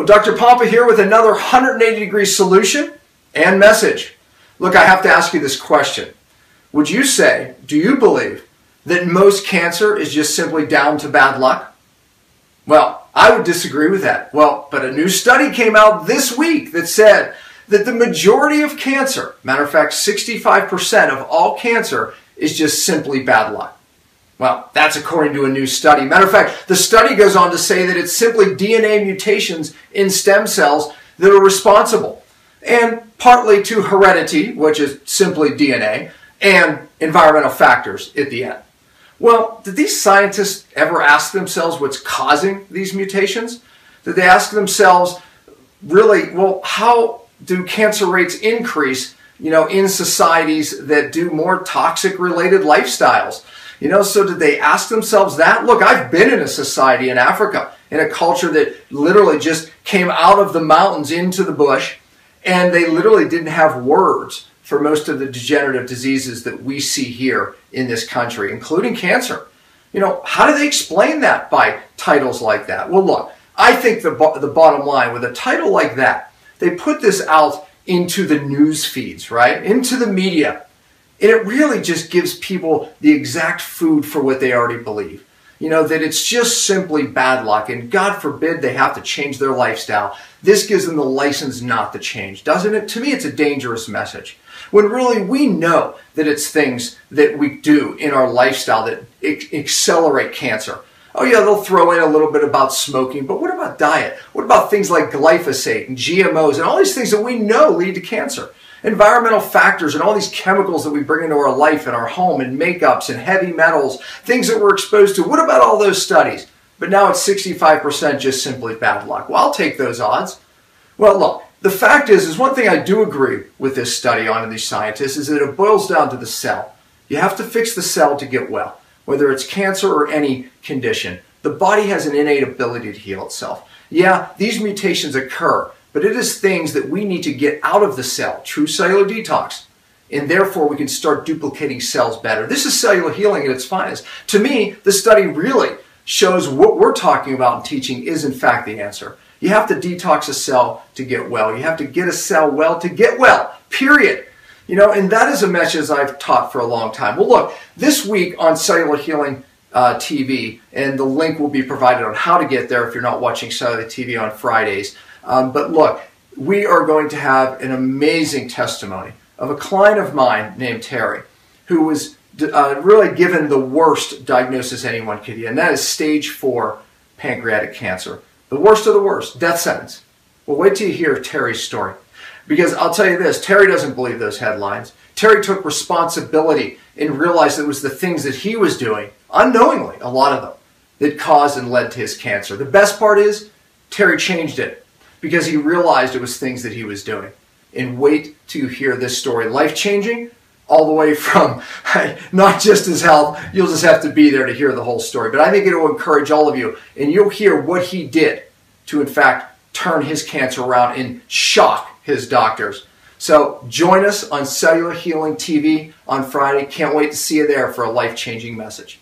Well, Dr. Pompa here with another 180-degree solution and message. Look, I have to ask you this question. Would you say, do you believe that most cancer is just simply down to bad luck? Well, I would disagree with that. Well, but a new study came out this week that said that the majority of cancer, matter of fact, 65% of all cancer is just simply bad luck. Well, that's according to a new study. Matter of fact, the study goes on to say that it's simply DNA mutations in stem cells that are responsible, and partly to heredity, which is simply DNA, and environmental factors at the end. Well, did these scientists ever ask themselves what's causing these mutations? Did they ask themselves, really, well, how do cancer rates increase, in societies that do more toxic-related lifestyles? So did they ask themselves that? Look, I've been in a society in Africa, in a culture that literally just came out of the mountains into the bush, and they literally didn't have words for most of the degenerative diseases that we see here in this country, including cancer. How do they explain that by titles like that? Well, look, I think the bottom line, with a title like that, they put this out into the news feeds, right? Into the media. And it really just gives people the exact food for what they already believe. That it's just simply bad luck, and God forbid they have to change their lifestyle. This gives them the license not to change, doesn't it? To me, it's a dangerous message. When really we know that it's things that we do in our lifestyle that accelerate cancer. Oh yeah, they'll throw in a little bit about smoking, but what about diet? What about things like glyphosate and GMOs and all these things that we know lead to cancer? Environmental factors and all these chemicals that we bring into our life and our home, and makeups and heavy metals, things that we're exposed to. What about all those studies? But now it's 65% just simply bad luck. Well, I'll take those odds. Well, look, the fact is one thing I do agree with this study on, and these scientists, is that it boils down to the cell. You have to fix the cell to get well, whether it's cancer or any condition. The body has an innate ability to heal itself. Yeah, these mutations occur, but it is things that we need to get out of the cell, true cellular detox, and therefore we can start duplicating cells better. This is cellular healing at its finest. To me, the study really shows what we're talking about and teaching is in fact the answer. You have to detox a cell to get well. You have to get a cell well to get well, period. And that is a message I've taught for a long time. Well, look, this week on Cellular Healing TV, and the link will be provided on how to get there if you're not watching Cellular TV on Fridays. But look, we are going to have an amazing testimony of a client of mine named Terry, who was really given the worst diagnosis anyone could get, and that is stage 4 pancreatic cancer. The worst of the worst, death sentence. Well, wait till you hear Terry's story. Because I'll tell you this, Terry doesn't believe those headlines. Terry took responsibility and realized it was the things that he was doing, unknowingly, a lot of them, that caused and led to his cancer. The best part is, Terry changed it because he realized it was things that he was doing. And wait till you hear this story. Life-changing, all the way from not just his health, you'll just have to be there to hear the whole story. But I think it will encourage all of you, and you'll hear what he did to, in fact, turn his cancer around and shock his doctors. So join us on Cellular Healing TV on Friday. Can't wait to see you there for a life-changing message.